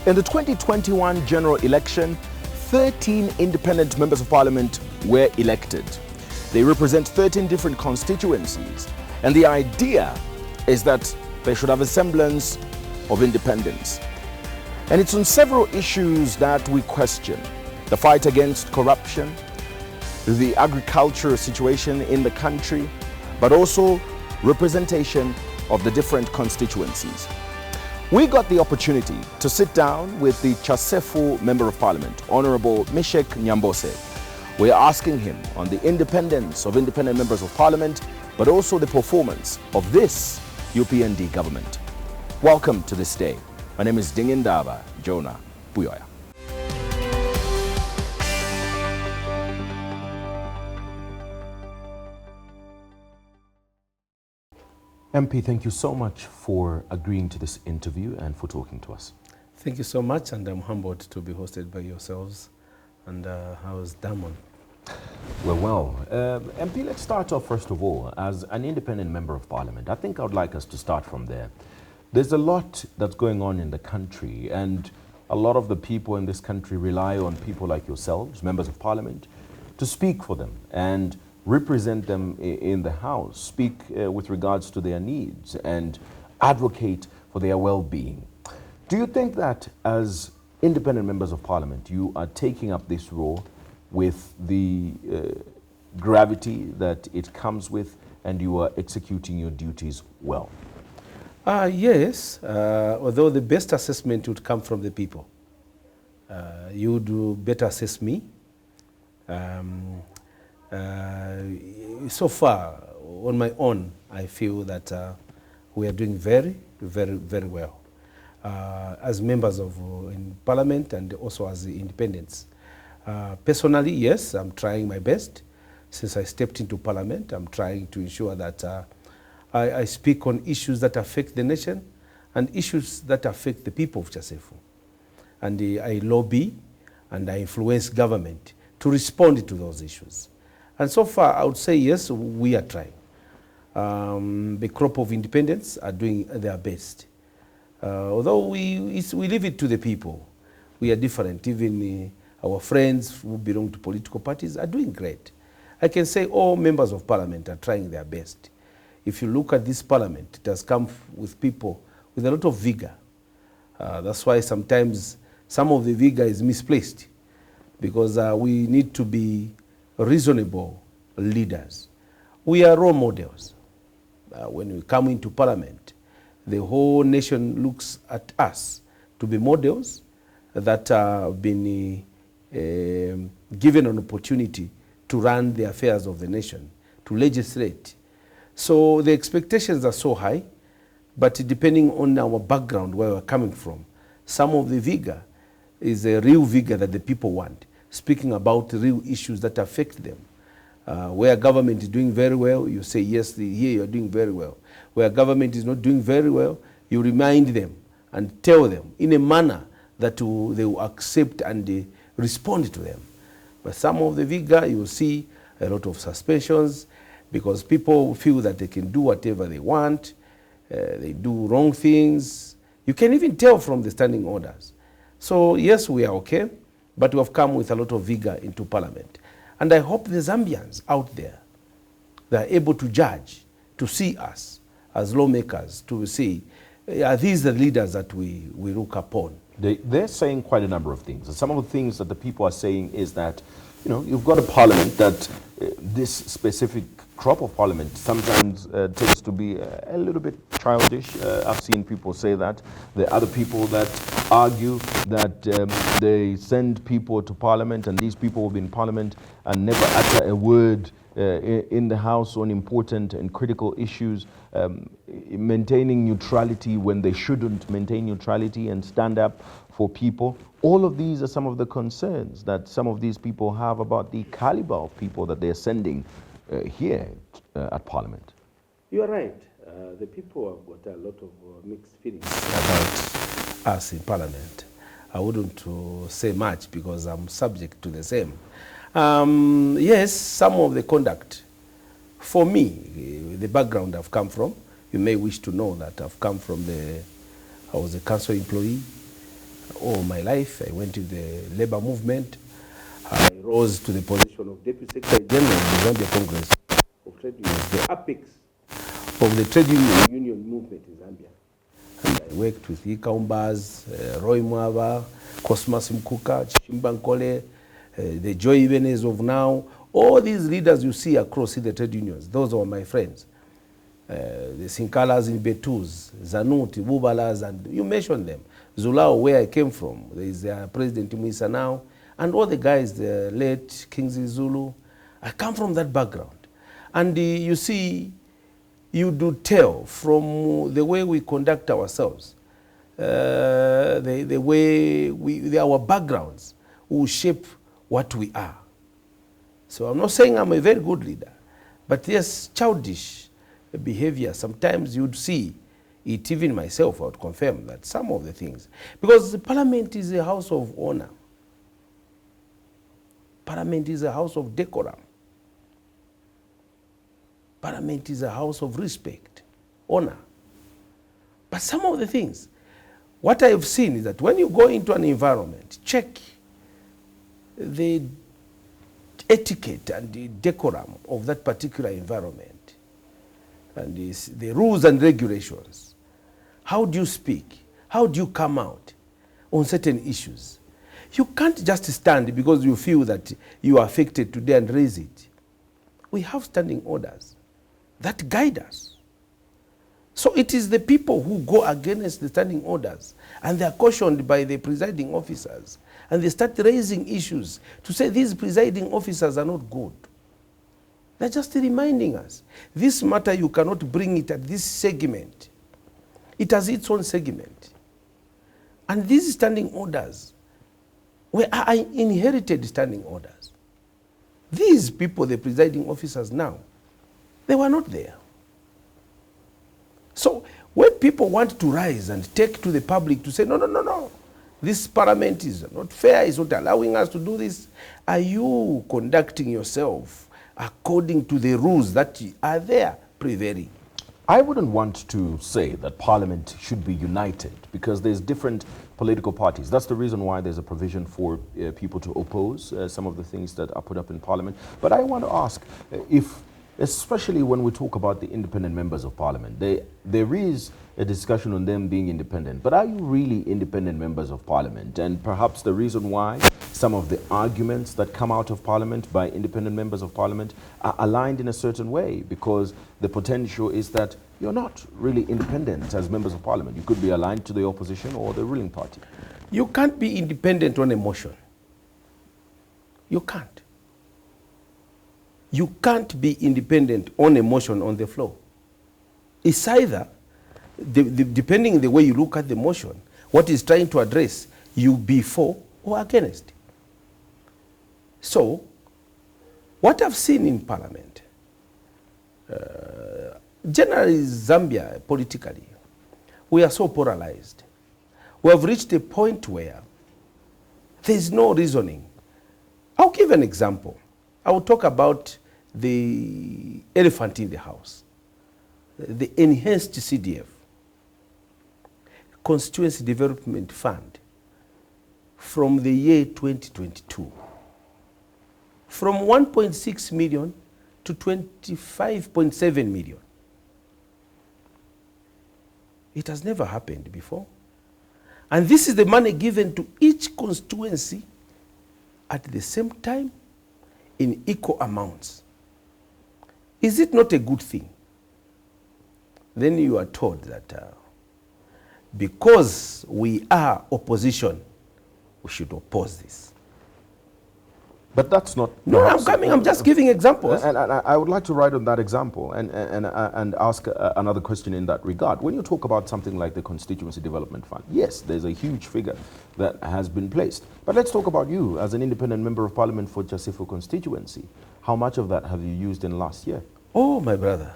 In the 2021 general election, 13 independent members of parliament were elected. They represent 13 different constituencies, and the idea is that they should have a semblance of independence. And it's on several issues that we question: the fight against corruption, the agricultural situation in the country, but also representation of the different constituencies. We got the opportunity to sit down with the Chasefu Member of Parliament, Honorable Misheck Nyambose. We're asking him on the independence of independent members of Parliament, but also the performance of this UPND government. Welcome to this day. My name is Dingindaba Jonah Buyoya. MP, thank you so much for agreeing to this interview and for talking to us. Thank you so much, and I'm humbled to be hosted by yourselves. And how's Damon? Well, MP, let's start off first of all, as an independent member of Parliament. I think I would like us to start from there. There's a lot that's going on in the country, and a lot of the people in this country rely on people like yourselves, members of Parliament, to speak for them and represent them in the House, speak with regards to their needs and advocate for their well-being. Do you think that as independent members of Parliament, you are taking up this role with the gravity that it comes with, and you are executing your duties well? Yes, although the best assessment would come from the people. You do better assess me. So far, on my own, I feel that we are doing very, very well. As members of in Parliament and also as independents. Personally, yes, I'm trying my best. Since I stepped into Parliament, I'm trying to ensure that I speak on issues that affect the nation and issues that affect the people of Chasefu. And I lobby and I influence government to respond to those issues. And so far, I would say, yes, we are trying. The crop of independents are doing their best. Although we leave it to the people. We are different. Even our friends who belong to political parties are doing great. I can say all members of Parliament are trying their best. If you look at this Parliament, it has come with people with a lot of vigor. That's why sometimes some of the vigor is misplaced, because we need to be reasonable leaders. We are role models. When we come into Parliament, the whole nation looks at us to be models that have been given an opportunity to run the affairs of the nation, to legislate. So the expectations are so high, but depending on our background, where we're coming from, some of the vigor is a real vigor that the people want, speaking about real issues that affect them. Where government is doing very well, you say, yes, here you're doing very well. Where government is not doing very well, you remind them and tell them in a manner that they will accept and respond to them. But some of the vigor, you will see a lot of suspensions, because people feel that they can do whatever they want, they do wrong things. You can even tell from the standing orders. So yes, we are okay, but we have come with a lot of vigor into Parliament. And I hope the Zambians out there, they are able to judge, to see us as lawmakers, to see, are these the leaders that we look upon? They're saying quite a number of things. And some of the things that the people are saying is that, you know, you've got a Parliament that this specific crop of Parliament sometimes tends to be a little bit childish. I've seen people say that. There are other people that argue that they send people to Parliament, and these people will be in Parliament and never utter a word in the House on important and critical issues, maintaining neutrality when they shouldn't maintain neutrality and stand up for people. All of these are some of the concerns that some of these people have about the caliber of people that they're sending here at Parliament. You are right. The people have got a lot of mixed feelings about us in Parliament. I wouldn't say much because I'm subject to the same. Yes, some of the conduct. For me, the background I've come from, you may wish to know that I've come from I was a council employee, all my life. I went to the labor movement. I rose to the position of Deputy Secretary General of the Zambia Congress of Trade Unions, the apex of the trade union movement in Zambia. And I worked with Ika Umbaz, Roy Mwava, Cosmas Mkuka, Chimbankole, the Joy Ibenez of now. All these leaders you see across in the trade unions, those are my friends. The Sinkalas in Betus, Zanuti, Bubalas, and you mentioned them. Zulao, where I came from, there is President Muisa now, and all the guys, the late Kingsley Zulu. I come from that background. And you see, you do tell from the way we conduct ourselves, the way our backgrounds will shape what we are. So I'm not saying I'm a very good leader, but yes, childish behavior, sometimes you'd see it, even myself, I would confirm that some of the things. Because the Parliament is a house of honor. Parliament is a house of decorum. Parliament is a house of respect, honor. But some of the things, what I've seen is that when you go into an environment, check the etiquette and the decorum of that particular environment, and the rules and regulations. How do you speak? How do you come out on certain issues? You can't just stand because you feel that you are affected today and raise it. We have standing orders that guide us. So it is the people who go against the standing orders, and they are cautioned by the presiding officers, and they start raising issues to say these presiding officers are not good. They're just reminding us. This matter, you cannot bring it at this segment. It has its own segment. And these standing orders are inherited standing orders. These people, the presiding officers now, they were not there. So when people want to rise and take to the public to say, no, no, no, no, this parliament is not fair, it's not allowing us to do this, are you conducting yourself according to the rules that are there prevailing? I wouldn't want to say that Parliament should be united because there's different political parties. That's the reason why there's a provision for people to oppose some of the things that are put up in Parliament. But I want to ask if, especially when we talk about the independent members of Parliament, there is a discussion on them being independent. But are you really independent members of Parliament? And perhaps the reason why some of the arguments that come out of Parliament by independent members of Parliament are aligned in a certain way, because the potential is that you're not really independent as members of Parliament. You could be aligned to the opposition or the ruling party. You can't be independent on emotion. You can't. You can't be independent on emotion on the floor. It's either, depending on the way you look at the motion, what is trying to address, you be for or against. So, what I've seen in Parliament, generally Zambia politically, we are so polarized. We have reached a point where there is no reasoning. I'll give an example. I will talk about the elephant in the house, the enhanced CDF, Constituency Development Fund, from the year 2022, from 1.6 million to 25.7 million. It has never happened before. And this is the money given to each constituency at the same time in equal amounts. Is it not a good thing? Then you are told that because we are opposition, we should oppose this. But that's not... No, I'm just giving examples. And I would like to write on that example and ask another question in that regard. When you talk about something like the Constituency Development Fund, yes, there's a huge figure that has been placed. But let's talk about you as an independent member of Parliament for Chasifo constituency. How much of that have you used in last year? Oh, my brother.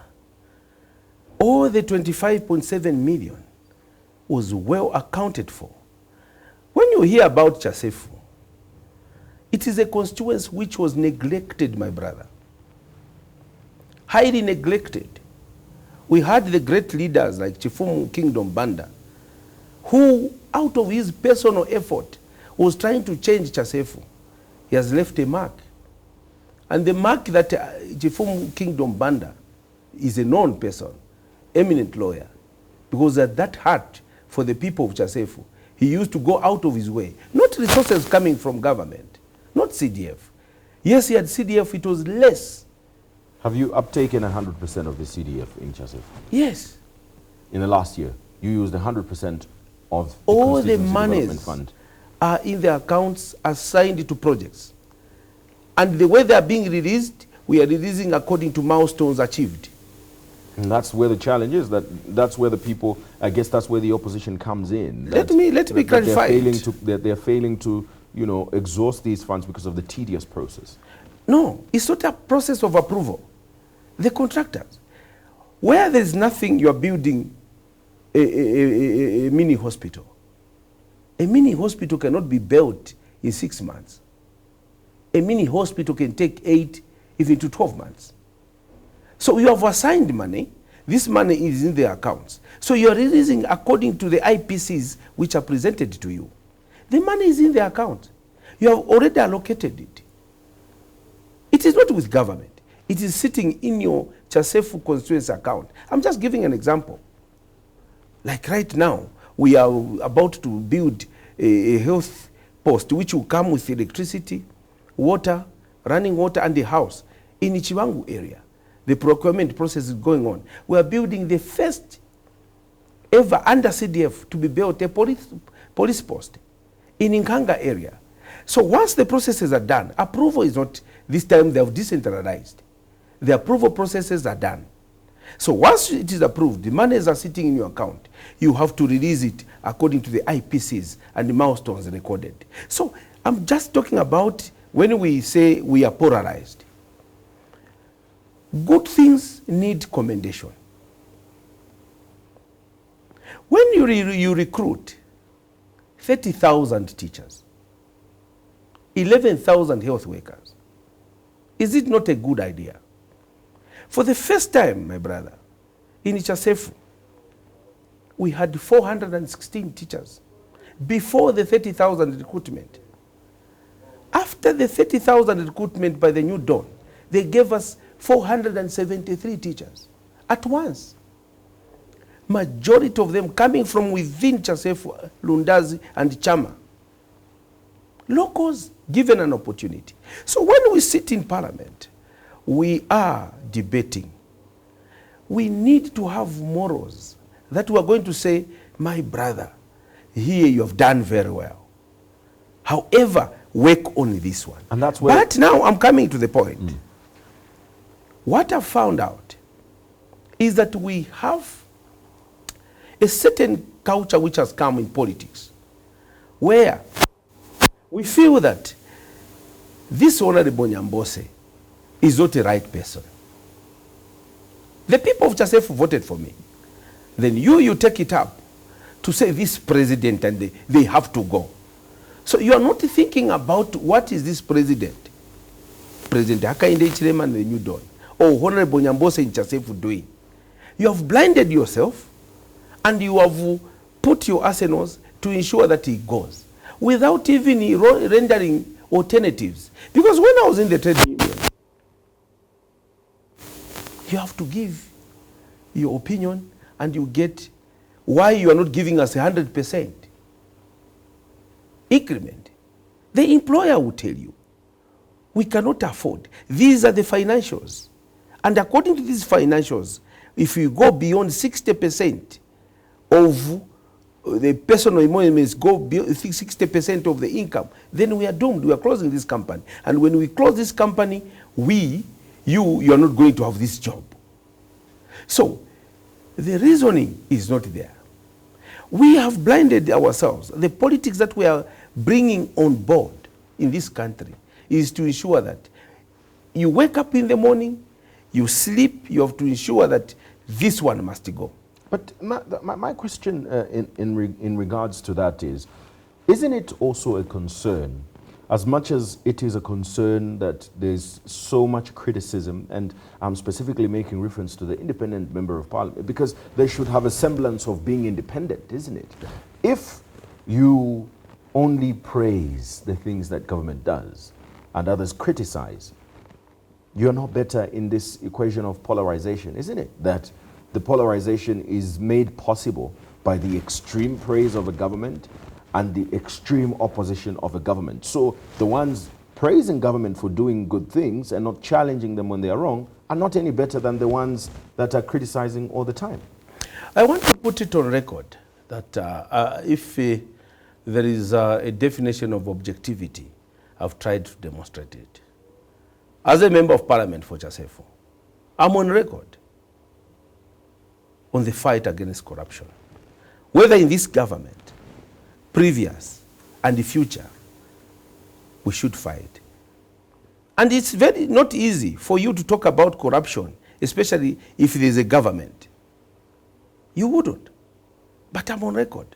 All the 25.7 million was well accounted for. When you hear about Chasifo, it is a constituency which was neglected, my brother. Highly neglected. We had the great leaders like Chifumu Kingdom Banda, who out of his personal effort, was trying to change Chasefu. He has left a mark. And the mark that Chifumu Kingdom Banda is a known person, eminent lawyer, because at that heart for the people of Chasefu, he used to go out of his way. Not resources coming from government, not CDF. Yes, he had CDF, it was less. Have you uptaken 100% of the CDF in Chasefu? Yes. In the last year, you used 100% of the all the Constituency Development monies Fund. are in the accounts assigned to projects. And the way they are being released, we are releasing according to milestones achieved. And that's where the challenge is. That's where the people, I guess that's where the opposition comes in. Let me clarify They're failing to, you know, exhaust these funds because of the tedious process. No, it's not a process of approval. The contractors, where there is nothing, you are building a mini hospital. A mini hospital cannot be built in 6 months. A mini hospital can take 8, even to 12 months. So you have assigned money. This money is in the accounts. So you are releasing according to the IPCs which are presented to you. The money is in the account. You have already allocated it. It is not with government. It is sitting in your Chasefu constituency account. I'm just giving an example. Like right now, we are about to build a health post which will come with electricity, water, running water, and the house in Ichiwangu area. The procurement process is going on. We are building the first ever under CDF to be built a police post in Nkanga area. So once the processes are done, approval is not, this time they have decentralized. The approval processes are done. So once it is approved, the monies are sitting in your account. You have to release it according to the IPCs and the milestones recorded. So I'm just talking about when we say we are polarized. Good things need commendation. When you recruit 30,000 teachers, 11,000 health workers, is it not a good idea? For the first time, my brother, in Chasefu, we had 416 teachers before the 30,000 recruitment. After the 30,000 recruitment by the New Dawn, they gave us 473 teachers at once. Majority of them coming from within Chasefu, Lundazi, and Chama. Locals given an opportunity. So when we sit in Parliament, we are debating. We need to have morals that we are going to say, my brother, here you have done very well. However, work on this one. And that's where. But now I'm coming to the point. What I've found out is that we have a certain culture which has come in politics, where we feel that this Honorable Nyambose is not the right person. The people of Chasefu voted for me. Then you take it up to say this president and they have to go. So you are not thinking about what is this president, President Hakainde Hichilema and the New Dawn, or Honorable Nyambose in Chasefu doing. You have blinded yourself and you have put your arsenals to ensure that he goes without even rendering alternatives. Because when I was in the trade union, you have to give your opinion and you get why you are not giving us 100% increment. The employer will tell you, we cannot afford. These are the financials. And according to these financials, if you go beyond 60% of the personal emoluments, go beyond 60% of the income, then we are doomed. We are closing this company. And when we close this company, you are not going to have this job. So the reasoning is not there. We have blinded ourselves. The politics that we are bringing on board in this country is to ensure that you wake up in the morning, you sleep, you have to ensure that this one must go. But my question in regards to that is, isn't it also a concern, as much as it is a concern that there's so much criticism, and I'm specifically making reference to the independent member of parliament, because they should have a semblance of being independent, isn't it? If you only praise the things that government does and others criticize, you're not better in this equation of polarization, isn't it? That the polarization is made possible by the extreme praise of a government and the extreme opposition of a government. So the ones praising government for doing good things and not challenging them when they are wrong are not any better than the ones that are criticizing all the time. I want to put it on record that if there is a definition of objectivity, I've tried to demonstrate it. As a member of parliament for Chasefo, I'm on record on the fight against corruption. Whether in this government, previous, and the future, we should fight. And it's very not easy for you to talk about corruption, especially if there's a government. You wouldn't. But I'm on record.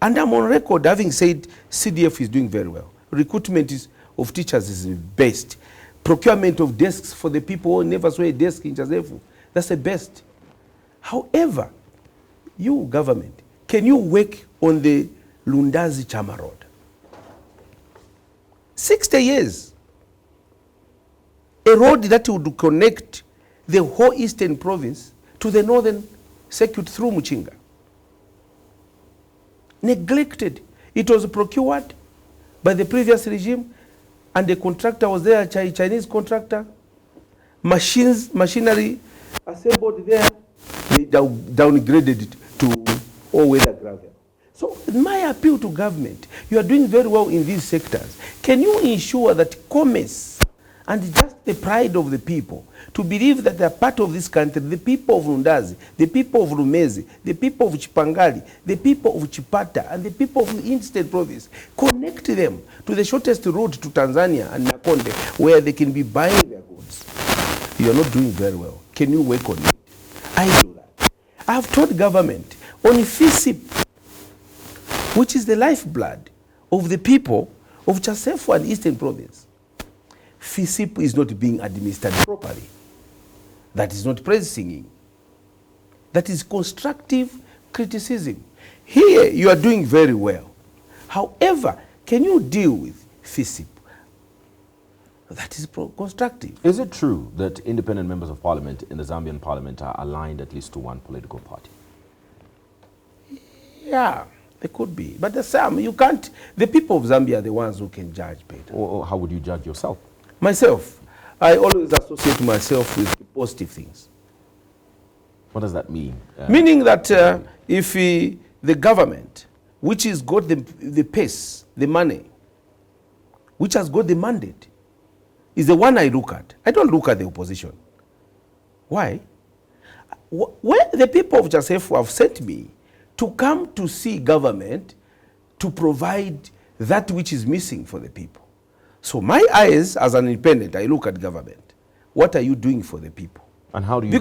And I'm on record having said CDF is doing very well. Recruitment of teachers is the best. Procurement of desks for the people who never saw a desk in Chasefo, that's the best. However, you government, can you work on the Lundazi Chama Road? 60 years. A road that would connect the whole eastern province to the northern circuit through Muchinga. Neglected. It was procured by the previous regime, and the contractor was there, a Chinese contractor. Machinery assembled there. They downgraded it to all-weather gravel. So my appeal to government, you are doing very well in these sectors. Can you ensure that commerce and just the pride of the people to believe that they are part of this country, the people of Lundazi, the people of Rumezi, the people of Chipangali, the people of Chipata, and the people of the Eastern Province, connect them to the shortest route to Tanzania and Nakonde, where they can be buying their goods. You are not doing very well. Can you work on it? I do that. I have told government on FISIP, which is the lifeblood of the people of Chasefo and Eastern Province. FISIP is not being administered properly. That is not praise singing. That is constructive criticism. Here you are doing very well. However, can you deal with FISIP? That is constructive. Is it true that independent members of parliament in the Zambian parliament are aligned at least to one political party? Yeah, they could be. But the same, you can't, the people of Zambia are the ones who can judge better. Or how would you judge yourself? Myself, I always associate myself with positive things. What does that mean? Meaning that if the government, which has got the pace, the money, which has got the mandate, is the one I look at. I don't look at the opposition. Why? When the people of Chasefo have sent me to come to see government to provide that which is missing for the people. So my eyes, as an independent, I look at government. What are you doing for the people? And how do you...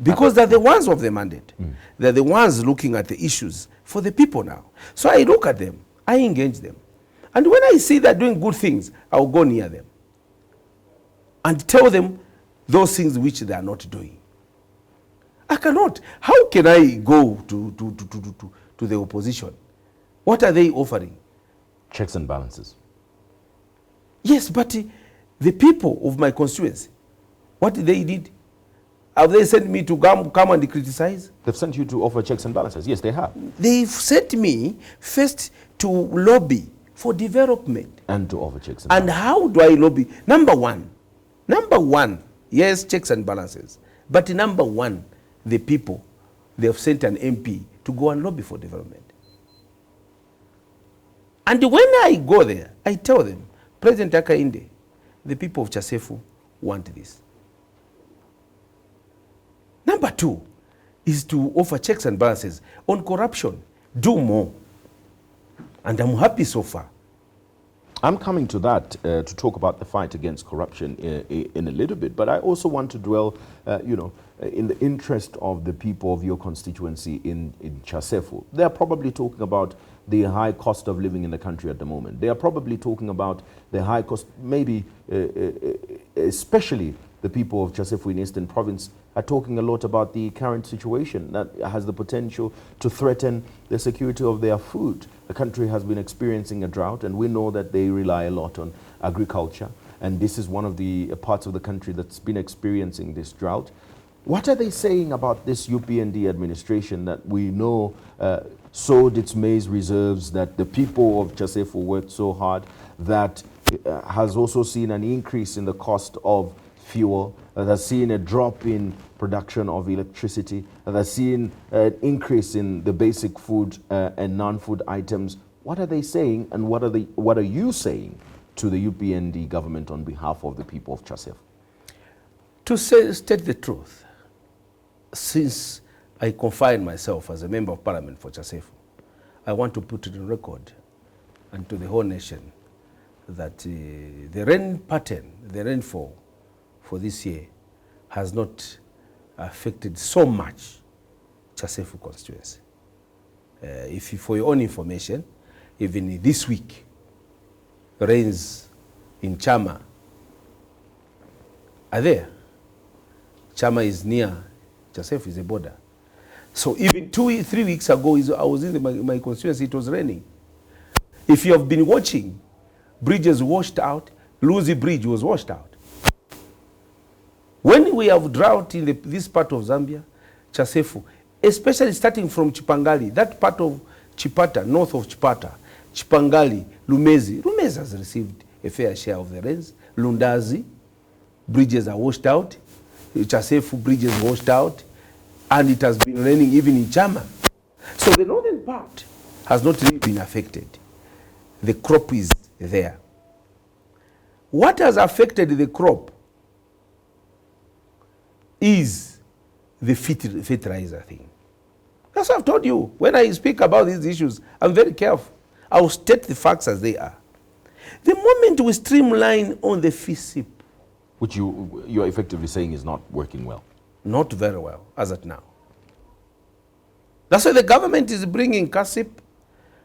Because they're the ones of the mandate. They're the ones looking at the issues for the people now. So I look at them, I engage them. And when I see they're doing good things, I'll go near them and tell them those things which they are not doing. I cannot. How can I go to the opposition? What are they offering? Checks and balances. Yes, but the people of my constituency, what did they did? Have they sent me to come and criticize? They've sent you to offer checks and balances. Yes, they have. They've sent me first to lobby for development. And to offer checks and balances. And how do I lobby? Number one, yes, checks and balances. But number one, the people, they have sent an MP to go and lobby for development. And when I go there, I tell them, President Akainde, the people of Chasefo want this. Number two is to offer checks and balances on corruption. Do more. And I'm happy so far. I'm coming to that to talk about the fight against corruption in a little bit, but I also want to dwell, in the interest of the people of your constituency in Chasefo. They're probably talking about the high cost of living in the country at the moment. They are probably talking about the high cost, maybe especially the people of Chasefu in Eastern Province are talking a lot about the current situation that has the potential to threaten the security of their food. The country has been experiencing a drought, and we know that they rely a lot on agriculture, and this is one of the parts of the country that's been experiencing this drought. What are they saying about this UPND administration that we know sowed its maize reserves, that the people of Chasefu worked so hard, that has also seen an increase in the cost of fuel, that has seen a drop in production of electricity, that has seen an increase in the basic food and non-food items? What are they saying, and what are you saying to the UPND government on behalf of the people of Chasefu? To state the truth, since I confine myself as a member of Parliament for Chasefu, I want to put it on record and to the whole nation that the rain pattern, the rainfall for this year has not affected so much Chasefu constituency. For your own information, even this week, rains in Chama are there. Chama is near Chasefu, is a border. So even 3 weeks ago, I was in my constituency, it was raining. If you have been watching, bridges washed out, Luzi Bridge was washed out. When we have drought in this part of Zambia, Chasefu, especially starting from Chipangali, that part of Chipata, north of Chipata, Chipangali, Lumezi has received a fair share of the rains. Lundazi, bridges are washed out. Chasefu bridges washed out. And it has been raining even in Chama. So the northern part has not really been affected. The crop is there. What has affected the crop is the fertilizer thing. That's what I've told you. When I speak about these issues, I'm very careful. I will state the facts as they are. The moment we streamline on the FISIP, which you're effectively saying is not working well. Not very well, as at now. That's why the government is bringing CASIP,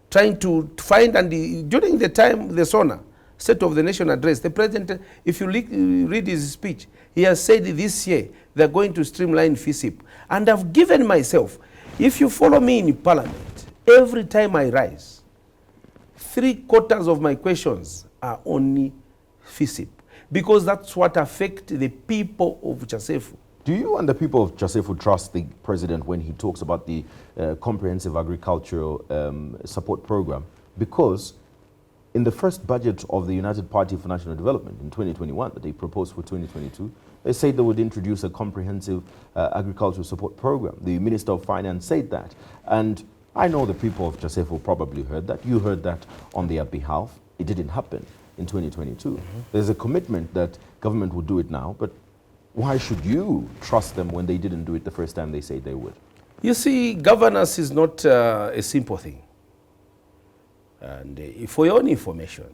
trying to find, and during the time, the SONA, State of the Nation address, the president, if you read his speech, he has said this year they're going to streamline FISIP. And I've given myself, if you follow me in Parliament, every time I rise, 3/4 of my questions are only FISIP, because that's what affects the people of Chasefu. Do you and the people of Chasefu trust the president when he talks about the comprehensive agricultural support program? Because in the first budget of the United Party for National Development in 2021 that they proposed for 2022, they said they would introduce a comprehensive agricultural support program. The Minister of Finance said that. And I know the people of Chasefu probably heard that. You heard that on their behalf. It didn't happen in 2022. Mm-hmm. There's a commitment that government would do it now, but why should you trust them when they didn't do it the first time they said they would? You see, governance is not a simple thing. And for your own information,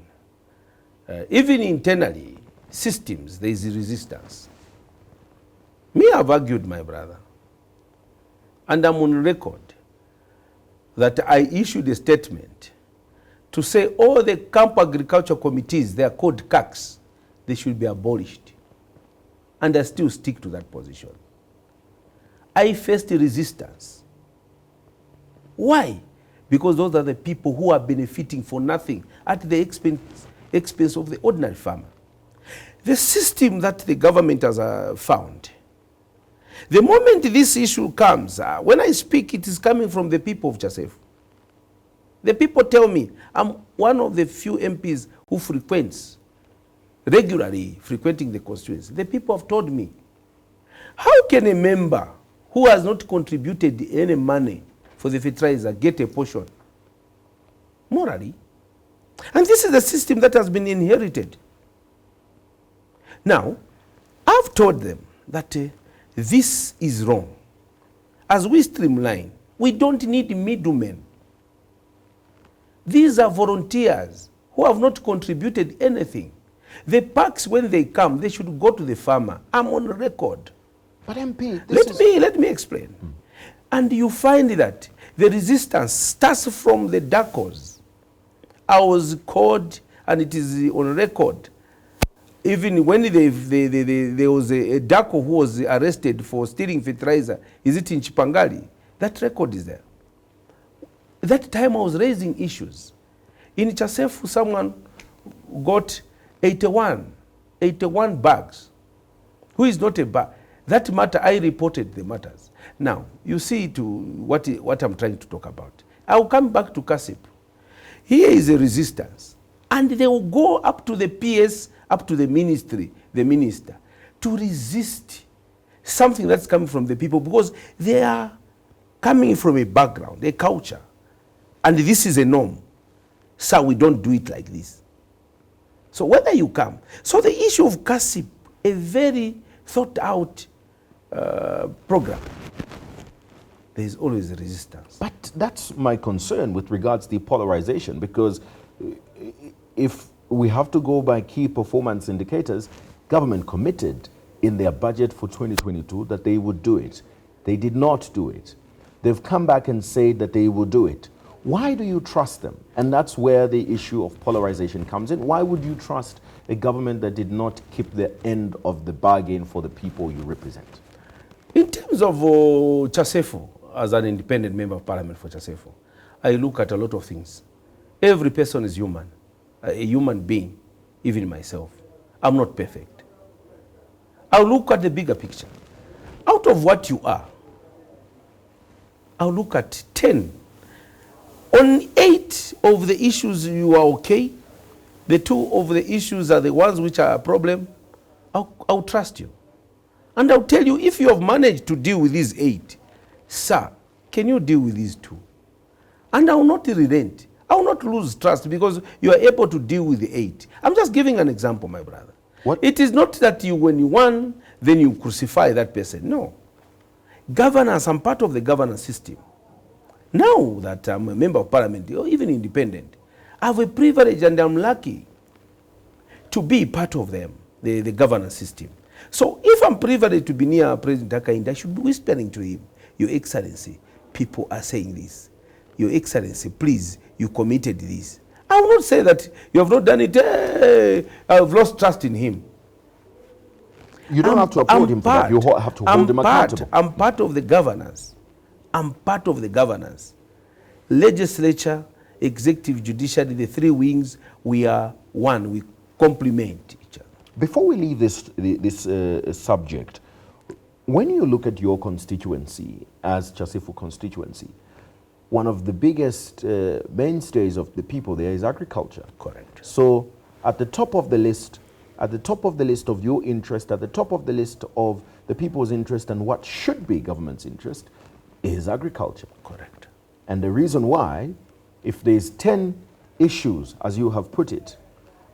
even internally, systems, there is resistance. Me, I've argued, my brother, and I'm on record that I issued a statement to say all the camp agriculture committees, they are called CACs, they should be abolished. And I still stick to that position. I faced resistance. Why? Because those are the people who are benefiting for nothing at the expense of the ordinary farmer. The system that the government has found, the moment this issue comes, when I speak, it is coming from the people of Chasefu. The people tell me, I'm one of the few MPs who regularly frequenting the constituency. The people have told me, how can a member who has not contributed any money for the fertilizer get a portion? Morally. And this is the system that has been inherited. Now, I've told them that this is wrong. As we streamline, we don't need middlemen. These are volunteers who have not contributed anything. The packs, when they come, they should go to the farmer. I'm on record. But MP, let me explain. And you find that the resistance starts from the DACOs. I was called, and it is on record, Even when there was a Dako who was arrested for stealing fertilizer, is it in Chipangali? That record is there. That time I was raising issues. In Chasefu, someone got 81 bags. Who is not a bag? That matter, I reported the matters. Now, you see to what I'm trying to talk about. I'll come back to Kasip. Here is a resistance. And they will go up to the PS, up to the ministry, the minister, to resist something that's coming from the people, because they are coming from a background, a culture. And this is a norm. So we don't do it like this. So whether you come. So the issue of Kasip, a very thought out program, there is always a resistance. But that's my concern with regards to the polarization, because if we have to go by key performance indicators, government committed in their budget for 2022 that they would do it. They did not do it. They've come back and said that they will do it. Why do you trust them? And that's where the issue of polarization comes in. Why would you trust a government that did not keep the end of the bargain for the people you represent? In terms of Chasefu, as an independent member of parliament for Chasefu, I look at a lot of things. Every person is human, a human being, even myself. I'm not perfect. I'll look at the bigger picture. Out of what you are, I'll look at 10. On 8 of the issues you are okay. The 2 of the issues are the ones which are a problem. I'll trust you. And I'll tell you, if you have managed to deal with these 8, sir, can you deal with these 2? And I will not relent. I will not lose trust because you are able to deal with the 8. I'm just giving an example, my brother. What? It is not that you, when you won, then you crucify that person. No. Governance, I'm part of the governance system. Now that I'm a member of parliament, or even independent, I have a privilege and I'm lucky to be part of them, the governance system. So if I'm privileged to be near President Hakainde, I should be whispering to him, Your Excellency, people are saying this. Your Excellency, please, you committed this. I will not say that you have not done it. I have lost trust in him. You don't have to applaud him for that. You have to hold him accountable. I'm part of the governance. I'm part of the governance. Legislature, executive, judiciary, the 3 wings, we are one. We complement each other. Before we leave this subject, when you look at your constituency as Chasefu constituency, one of the biggest mainstays of the people there is agriculture. Correct. So at the top of the list, of your interest, at the top of the list of the people's interest and what should be government's interest is agriculture. Correct. And the reason why, if there's 10 issues, as you have put it,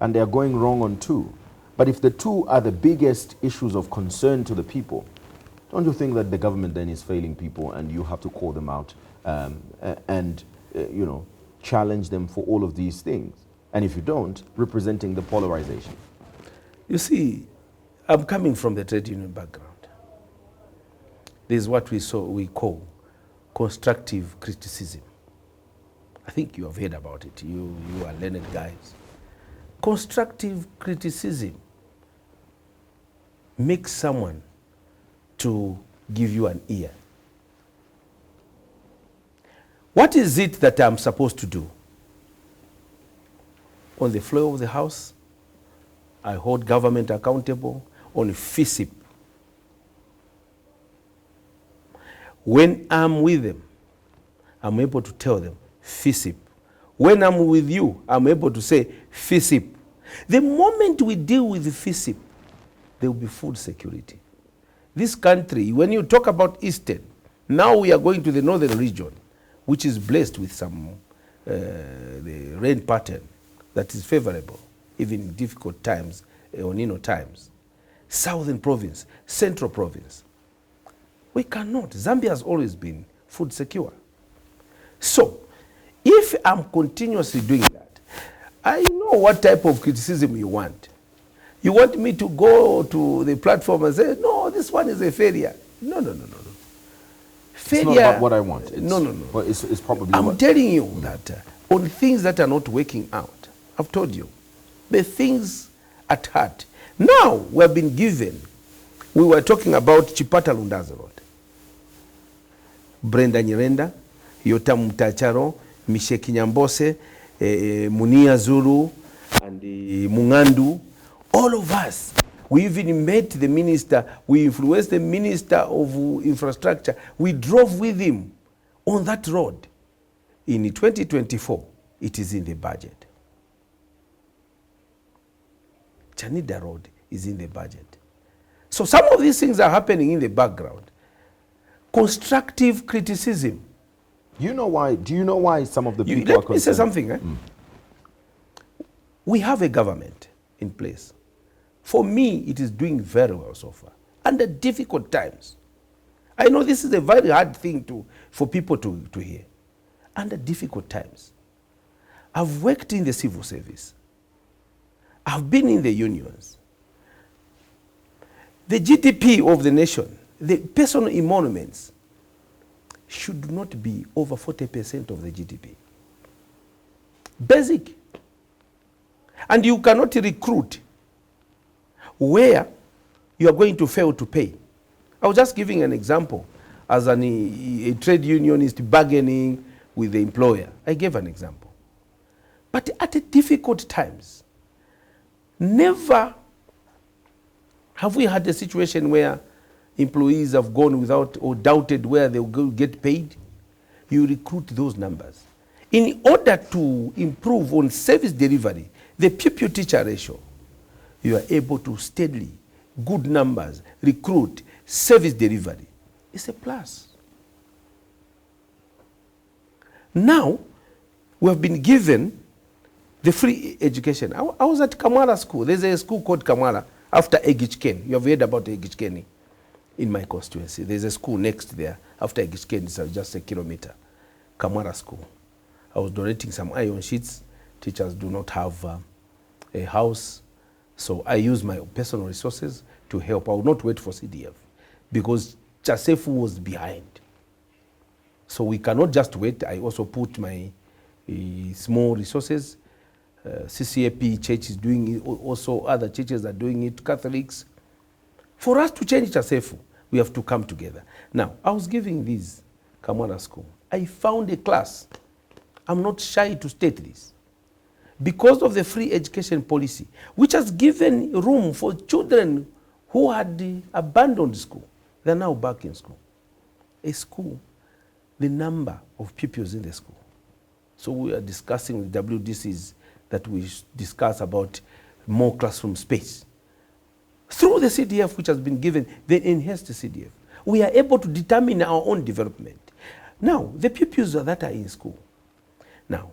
and they're going wrong on 2, but if the 2 are the biggest issues of concern to the people, don't you think that the government then is failing people and you have to call them out and challenge them for all of these things? And if you don't, representing the polarization. You see, I'm coming from the trade union background. This is what we call constructive criticism. I think you have heard about it. You are learned guys. Constructive criticism makes someone to give you an ear. What is it that I'm supposed to do? On the floor of the House, I hold government accountable on FISIP. When I'm with them, I'm able to tell them, FISIP. When I'm with you, I'm able to say, FISIP. The moment we deal with the FISIP, there will be food security. This country, when you talk about Eastern, now we are going to the Northern region, which is blessed with some the rain pattern that is favorable, even in difficult times, El Nino times. Southern province, Central province. We cannot. Zambia has always been food secure. So, if I'm continuously doing that, I know what type of criticism you want. You want me to go to the platform and say, no, this one is a failure. No. Failure. It's not about what I want. No. Well, it's probably I'm telling you that on things that are not working out, I've told you, the things at heart. Now we have been given, we were talking about Chipata Lundazi Road. Brenda Nyirenda, Yotam Mutacharo, Misheck Nyambose, Munia Zulu, and Mungandu, all of us. We even met the minister, we influenced the minister of infrastructure. We drove with him on that road. In 2024, it is in the budget. Chanida Road is in the budget. So some of these things are happening in the background. Constructive criticism. You know why? Do you know why some of the people are concerned? Let me say something. We have a government in place. For me, it is doing very well so far. Under difficult times. I know this is a very hard thing for people to hear. Under difficult times. I've worked in the civil service. I've been in the unions. The GDP of the nation, the personal emoluments, should not be over 40% of the GDP. Basic. And you cannot recruit where you are going to fail to pay. I was just giving an example as a trade unionist bargaining with the employer. I gave an example. But at difficult times, never have we had a situation where employees have gone without or doubted where they will get paid. You recruit those numbers. In order to improve on service delivery, the pupil-teacher ratio, you are able to steadily, good numbers, recruit, service delivery. It's a plus. Now, we have been given the free education. I was at Kamara School. There's a school called Kamara after Egichken. You have heard about Egichken in my constituency. There's a school next there after Egichken. It's just a kilometer. Kamara School. I was donating some iron sheets. Teachers do not have a house. So I use my personal resources to help. I will not wait for CDF because Chasefu was behind. So we cannot just wait. I also put my small resources. CCAP church is doing it. Also other churches are doing it, Catholics. For us to change Chasefu, we have to come together. Now, I was giving this Kamara School. I found a class. I'm not shy to state this. Because of the free education policy, which has given room for children who had abandoned school. They're now back in school. A school, the number of pupils in the school. So we are discussing with WDCs that we discuss about more classroom space. Through the CDF which has been given, the enhanced CDF, we are able to determine our own development. Now, the pupils that are in school, now,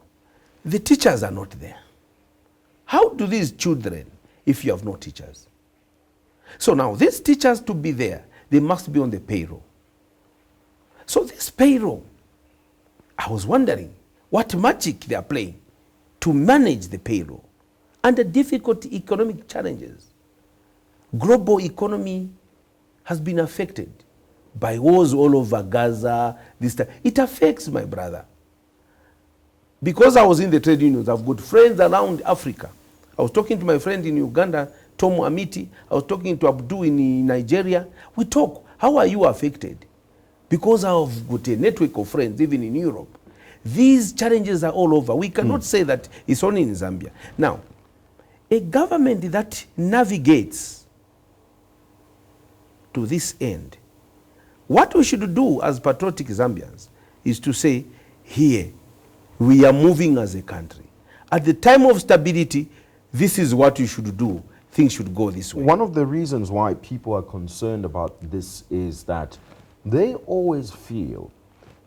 the teachers are not there. How do these children, if you have no teachers? So now, these teachers to be there, they must be on the payroll. So this payroll, I was wondering what magic they are playing to manage the payroll under difficult economic challenges. Global economy has been affected by wars all over Gaza. It affects my brother. Because I was in the trade unions, I've got friends around Africa. I was talking to my friend in Uganda, Tom Amiti. I was talking to Abdu in Nigeria. We talk, how are you affected? Because I've got a network of friends, even in Europe. These challenges are all over. We cannot say that it's only in Zambia. Now, a government that navigates to this end, what we should do as patriotic Zambians is to say, here, we are moving as a country. At the time of stability, this is what you should do. Things should go this way. One of the reasons why people are concerned about this is that they always feel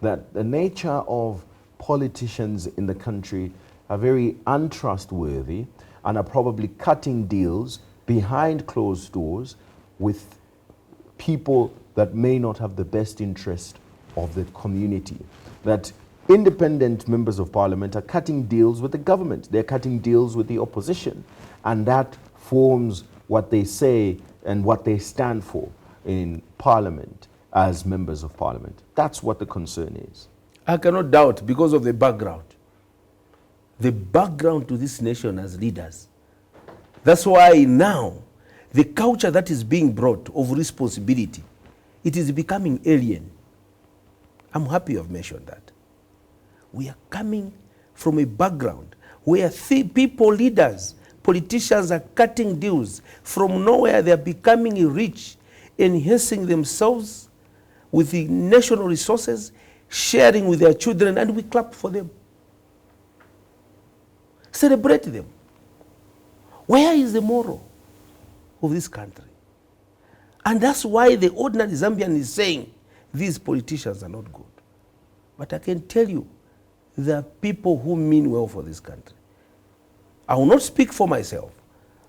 that the nature of politicians in the country are very untrustworthy and are probably cutting deals behind closed doors with people that may not have the best interest of the community. That independent members of parliament are cutting deals with the government. They're cutting deals with the opposition. And that forms what they say and what they stand for in parliament as members of parliament. That's what the concern is. I cannot doubt because of the background. The background to this nation as leaders. That's why now the culture that is being brought of responsibility, it is becoming alien. I'm happy you have mentioned that. We are coming from a background where people, leaders, politicians are cutting deals. From nowhere they are becoming rich, enhancing themselves with the national resources, sharing with their children, and we clap for them. Celebrate them. Where is the moral of this country? And that's why the ordinary Zambian is saying these politicians are not good. But I can tell you, there are people who mean well for this country. I will not speak for myself.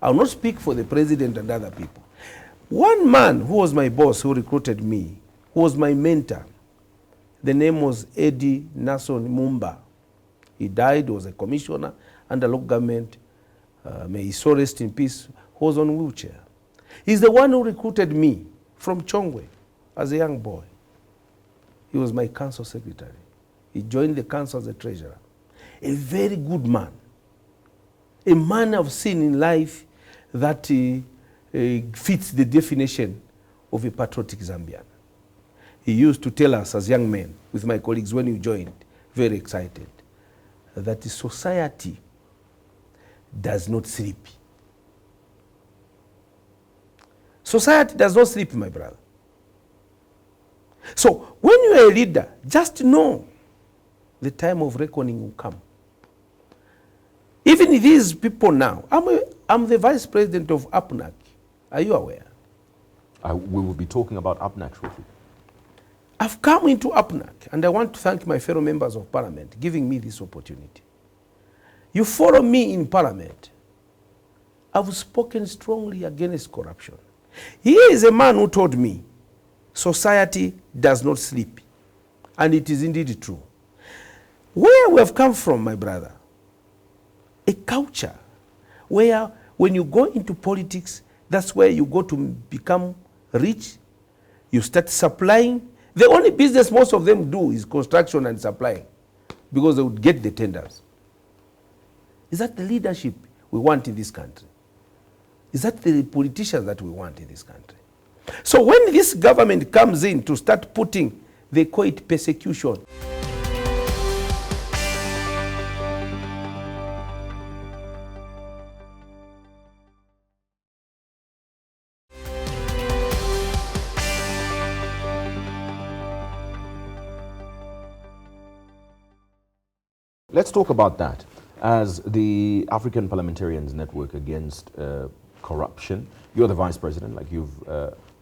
I will not speak for the president and other people. One man who was my boss, who recruited me, who was my mentor, the name was Eddie Nason Mumba. He died, was a commissioner under local government. May his soul rest in peace, who was on a wheelchair. He's the one who recruited me from Chongwe as a young boy. He was my council secretary. He joined the council as a treasurer. A very good man. A man I've seen in life that fits the definition of a patriotic Zambian. He used to tell us as young men, with my colleagues when we joined, very excited, that the society does not sleep. Society does not sleep, my brother. So when you are a leader, just know the time of reckoning will come. Even these people now, I'm the vice president of APNAC. Are you aware? We will be talking about APNAC shortly. I've come into APNAC, and I want to thank my fellow members of Parliament giving me this opportunity. You follow me in Parliament. I've spoken strongly against corruption. Here is a man who told me, society does not sleep. And it is indeed true. Where we have come from, my brother, a culture where when you go into politics, that's where you go to become rich, you start supplying. The only business most of them do is construction and supplying, because they would get the tenders. Is that the leadership we want in this country? Is that the politicians that we want in this country? So when this government comes in to start putting, they call it persecution. Let's talk about that. As the African Parliamentarians Network Against Corruption, you're the vice president, like you've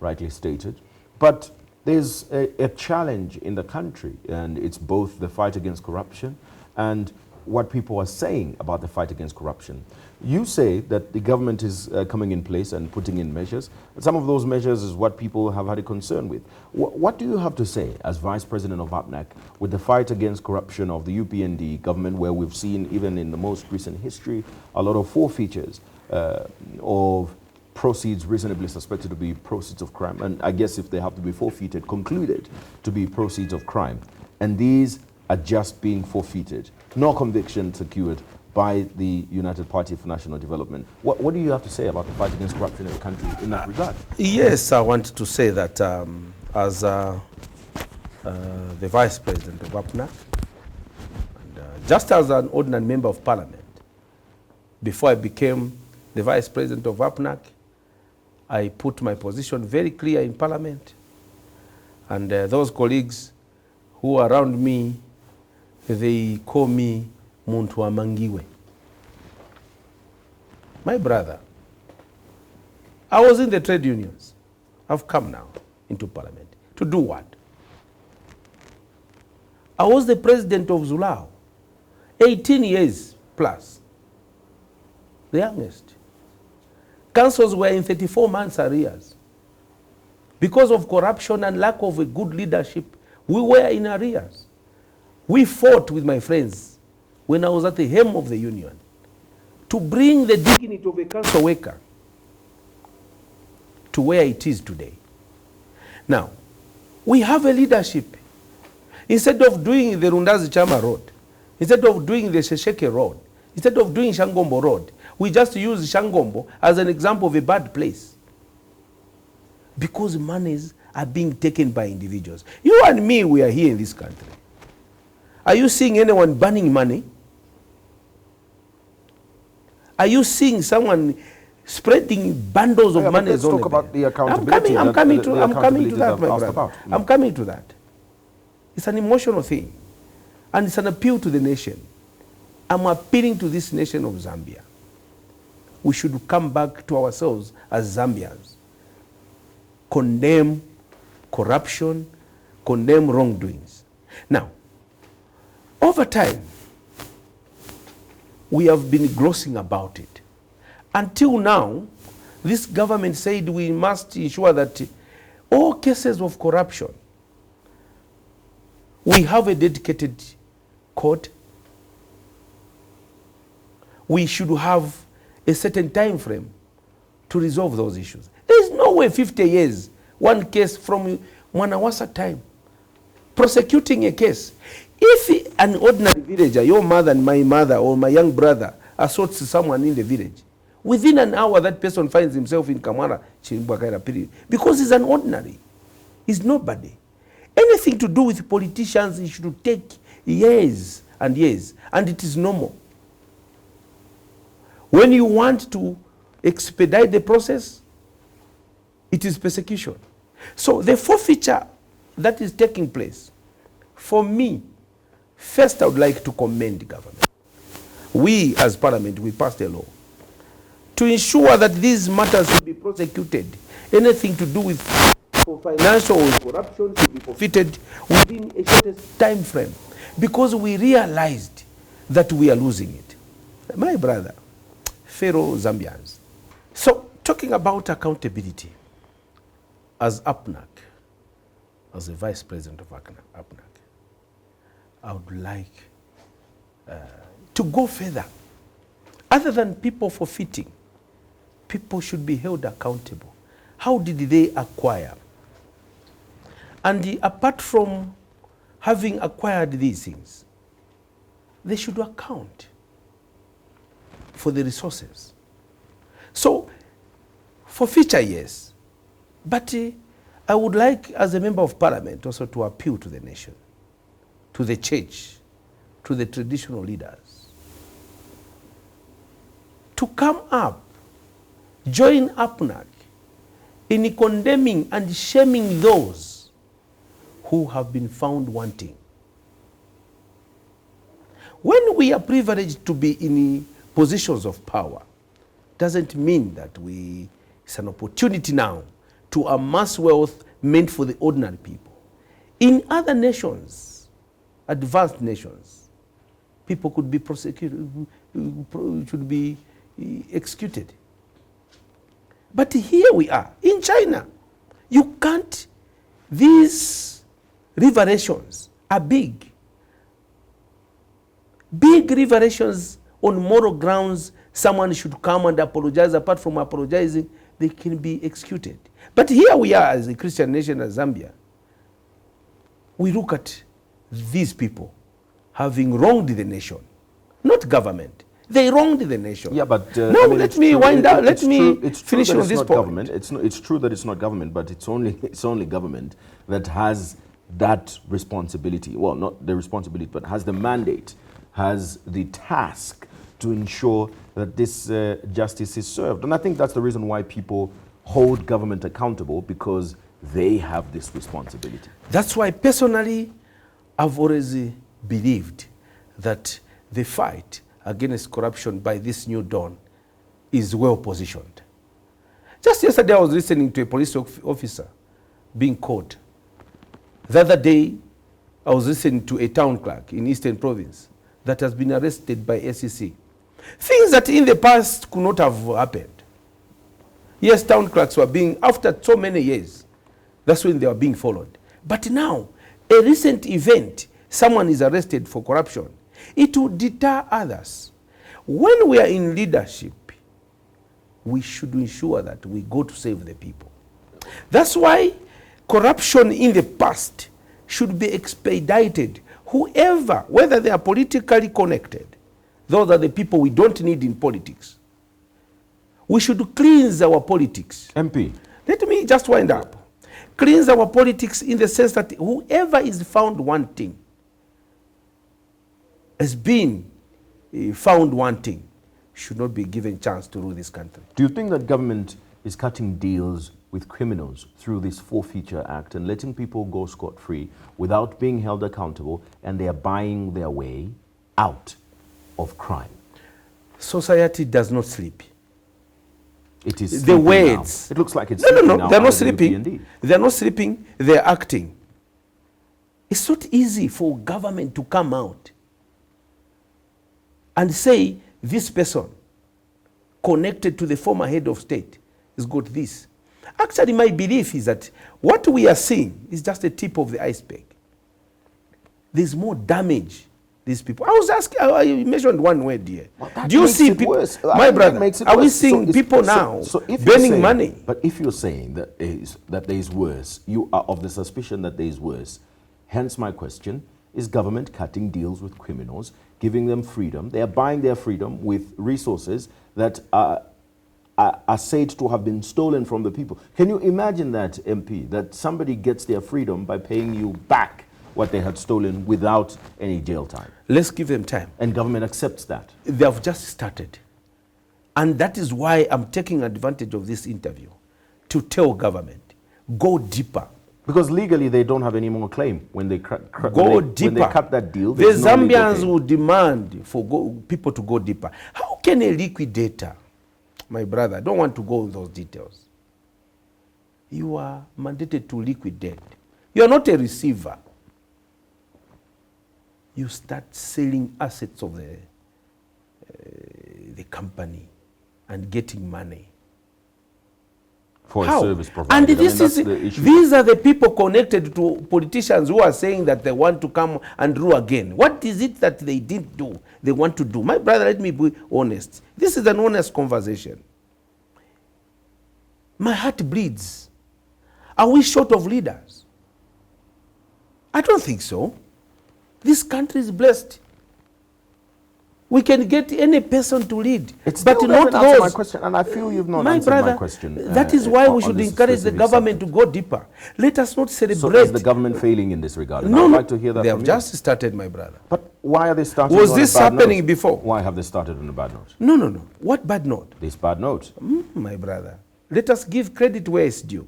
rightly stated. But there's a challenge in the country, and it's both the fight against corruption and what people are saying about the fight against corruption. You say that the government is coming in place and putting in measures. Some of those measures is what people have had a concern with. What do you have to say as Vice President of APNAC with the fight against corruption of the UPND government, where we've seen, even in the most recent history, a lot of forfeitures of proceeds reasonably suspected to be proceeds of crime, and I guess if they have to be forfeited, concluded to be proceeds of crime. And these are just being forfeited. No conviction secured by the United Party for National Development. What do you have to say about the fight against corruption in the country in that regard? Yes, I want to say that as the Vice President of APNAC, and just as an ordinary member of Parliament, before I became the Vice President of APNAC, I put my position very clear in Parliament, and those colleagues who are around me, they call me Muntu Amangiwe. My brother, I was in the trade unions. I've come now into Parliament. To do what? I was the president of Zulao, 18 years plus, the youngest. Councils were in 34 months arrears. Because of corruption and lack of a good leadership, we were in arrears. We fought with my friends when I was at the helm of the union to bring the dignity of a council worker to where it is today. Now, we have a leadership. Instead of doing the Rundazi Chama Road, instead of doing the Shesheke Road, instead of doing Shangombo Road, We just use Shangombo as an example of a bad place. Because monies are being taken by individuals. You and me, we are here in this country. Are you seeing anyone burning money? Are you seeing someone spreading bundles of money? Let's talk about the accountability. I'm coming to that, my brother. I'm coming to that. It's an emotional thing. And it's an appeal to the nation. I'm appealing to this nation of Zambia. We should come back to ourselves as Zambians. Condemn corruption, condemn wrongdoings. Now, over time, we have been glossing about it. Until now, this government said we must ensure that all cases of corruption, we have a dedicated court. We should have a certain time frame to resolve those issues. There is no way 50 years, one case from Mwanawasa time, prosecuting a case. If an ordinary villager, your mother and my mother or my young brother assaults someone in the village, within an hour that person finds himself in Kamara, because he's an ordinary. He's nobody. Anything to do with politicians, it should take years and years, and it is normal. When you want to expedite the process, it is persecution. So the forfeiture that is taking place, for me, first I would like to commend the government. We as Parliament, we passed a law to ensure that these matters will be prosecuted. Anything to do with financial corruption should be forfeited within a shortest time frame, because we realized that we are losing it. My brother, fellow Zambians. So, talking about accountability, as APNAC, as the Vice President of APNAC, I would like to go further. Other than people forfeiting, people should be held accountable. How did they acquire? And apart from having acquired these things, they should account for the resources. So, forfeiture, yes. But I would like, as a member of Parliament, also to appeal to the nation, to the church, to the traditional leaders, to come up, join APNAC in condemning and shaming those who have been found wanting. When we are privileged to be in positions of power, doesn't mean that it's an opportunity now to amass wealth meant for the ordinary people. In other nations, advanced nations, people could be prosecuted, should be executed. But here we are, in China. You can't, these revelations are big. Big revelations on moral grounds, someone should come and apologize. Apart from apologizing, they can be executed. But here we are as a Christian nation, as Zambia. We look at these people having wronged the nation, not government. They wronged the nation. Yeah, but now I mean, let me wind up. Let me finish on this point. Government. It's true that it's not government, but it's only government that has that responsibility. Well, not the responsibility, but has the mandate, has the task to ensure that this justice is served. And I think that's the reason why people hold government accountable, because they have this responsibility. That's why personally, I've always believed that the fight against corruption by this new dawn is well positioned. Just yesterday I was listening to a police officer being caught. The other day I was listening to a town clerk in Eastern Province that has been arrested by SEC. Things that in the past could not have happened. Yes, town clerks were being, after so many years, that's when they were being followed. But now, a recent event, someone is arrested for corruption. It will deter others. When we are in leadership, we should ensure that we go to save the people. That's why corruption in the past should be expedited. Whoever, whether they are politically connected, those are the people we don't need in politics. We should cleanse our politics. MP. Let me just wind up. Cleanse our politics in the sense that whoever is found wanting has been found wanting should not be given chance to rule this country. Do you think that government is cutting deals with criminals through this Forfeiture Act and letting people go scot-free without being held accountable, and they are buying their way out of crime? Society does not sleep. It is The words. now. It looks like it's No, they're not sleeping. sleeping. They're not sleeping, they're acting. It's not easy for government to come out and say this person connected to the former head of state has got this. Actually, my belief is that what we are seeing is just a tip of the iceberg. There's more damage these people. I was asking, you mentioned one word here. Well, do you see people, my brother, are we seeing people now burning money? But if you're saying that there is worse, you are of the suspicion that there is worse. Hence my question, is government cutting deals with criminals, giving them freedom? They are buying their freedom with resources that are said to have been stolen from the people. Can you imagine that, MP, that somebody gets their freedom by paying you back what they had stolen without any jail time? Let's give them time. And government accepts that. They have just started. And that is why I'm taking advantage of this interview to tell government, go deeper. Because legally they don't have any more claim when they deeper. When they cut that deal. The Zambians will demand for people to go deeper. How can a liquidator, my brother, I don't want to go into those details. You are mandated to liquidate. You are not a receiver. You start selling assets of the company and getting money. For How? a service provider. And this that's the issue. these are the people connected to politicians who are saying that they want to come and rule again. What is it that they didn't do, they want to do? My brother, let me be honest. This is an honest conversation. My heart bleeds. Are we short of leaders? I don't think so. This country is blessed. We can get any person to lead, but not those. My question, and I feel you've not answered my question. That is why we should encourage the government to go deeper. Let us not celebrate. So is the government failing in this regard? No, I'd like to hear that they from have you. just started, my brother. But why are they starting Was on this a bad happening note? before? Why have they started on a bad note? No. What bad note? This bad note. My brother, let us give credit where it's due.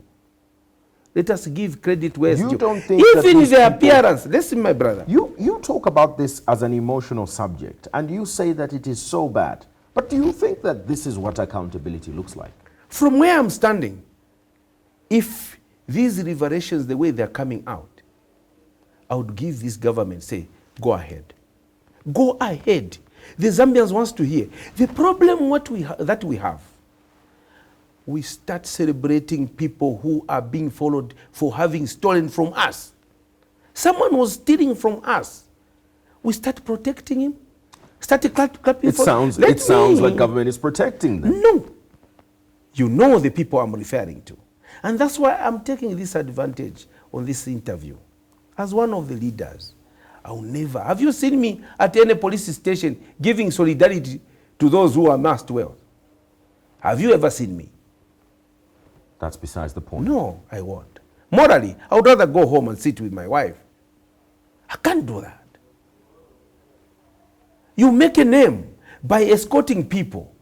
Let us give credit where it's due. You don't think even the appearance, listen, my brother. You talk about this as an emotional subject, and you say that it is so bad. But do you think that this is what accountability looks like? From where I'm standing, if these revelations, the way they're coming out, I would give this government, say, go ahead. Go ahead. The Zambians wants to hear. The problem that we have, we start celebrating people who are being followed for having stolen from us. Someone was stealing from us. We start protecting him. Start clapping for him. It sounds like government is protecting them. No. You know the people I'm referring to. And that's why I'm taking this advantage on this interview. As one of the leaders, I'll never. Have you seen me at any police station giving solidarity to those who amassed wealth? Have you ever seen me? That's besides the point. No, I won't. Morally, I would rather go home and sit with my wife. I can't do that. You make a name by escorting people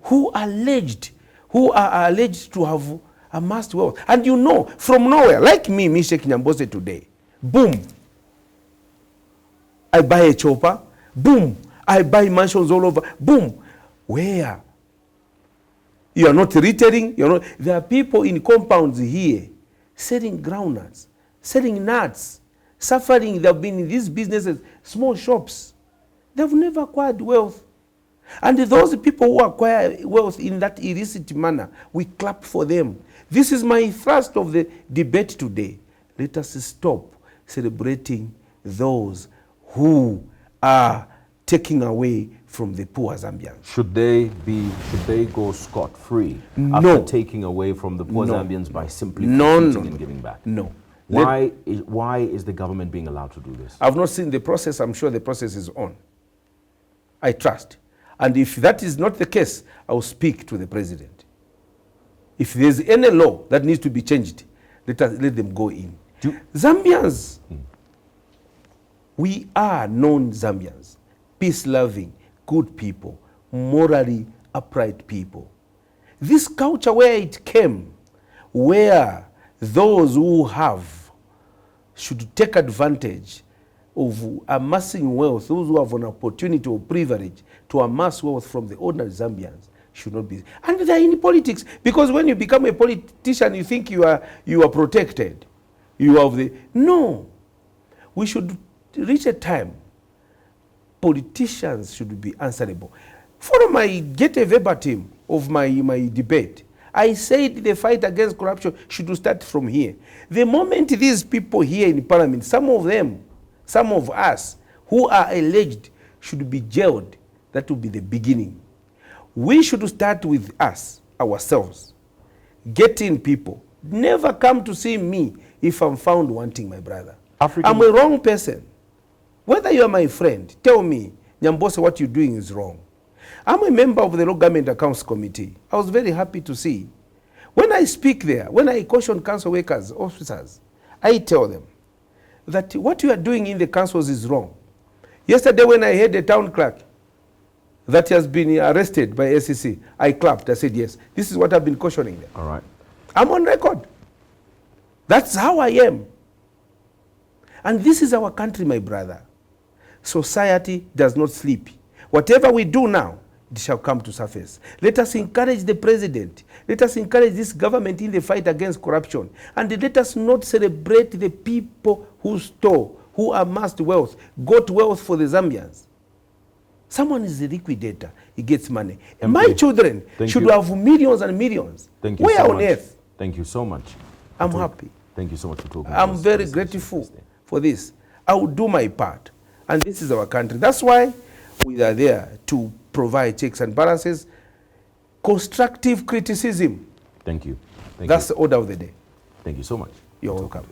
who are alleged to have amassed wealth. And you know, from nowhere, like me, Misheck Nyambose today, boom, I buy a chopper, boom, I buy mansions all over, boom. Where? You are not retailing. There are people in compounds here selling groundnuts, selling nuts, suffering. They have been in these businesses, small shops. They've never acquired wealth. And those people who acquire wealth in that illicit manner, we clap for them. This is my thrust of the debate today. Let us stop celebrating those who are taking away from the poor Zambians. Should they go scot-free after taking away from the poor Zambians by simply competing and giving back? No. Why is the government being allowed to do this? I've not seen the process. I'm sure the process is on. I trust. And if that is not the case, I will speak to the president. If there's any law that needs to be changed, let them go in. Zambians, we are known Zambians, peace-loving, good people, morally upright people. This culture where it came, where those who have should take advantage of amassing wealth, those who have an opportunity or privilege to amass wealth from the ordinary Zambians should not be. And they are in politics, because when you become a politician, you think you are protected. You have the no. We should reach a time politicians should be answerable. Follow my get a verbatim of my debate. I said the fight against corruption should start from here. The moment these people here in Parliament, some of them, some of us who are alleged should be jailed, that will be the beginning. We should start with us, ourselves. Get in people. Never come to see me if I'm found wanting, my brother. I'm a wrong person. Whether you are my friend, tell me, Nyambose, what you're doing is wrong. I'm a member of the Local Government Accounts Committee. I was very happy to see. When I speak there, when I caution council workers, officers, I tell them that what you are doing in the councils is wrong. Yesterday when I heard a town clerk that has been arrested by SEC, I clapped. I said, yes, this is what I've been cautioning them. All right. I'm on record. That's how I am. And this is our country, my brother. Society does not sleep. Whatever we do now, it shall come to surface. Let us encourage the president. Let us encourage this government in the fight against corruption. And let us not celebrate the people who stole, who amassed wealth, got wealth for the Zambians. Someone is a liquidator. He gets money. My children should have millions and millions. Thank you. Where on earth? Thank you so much. I'm happy. Thank you so much for talking. I'm very grateful for this. I will do my part. And this is our country. That's why we are there to provide checks and balances, constructive criticism. Thank you. That's the order of the day. Thank you so much. You're welcome.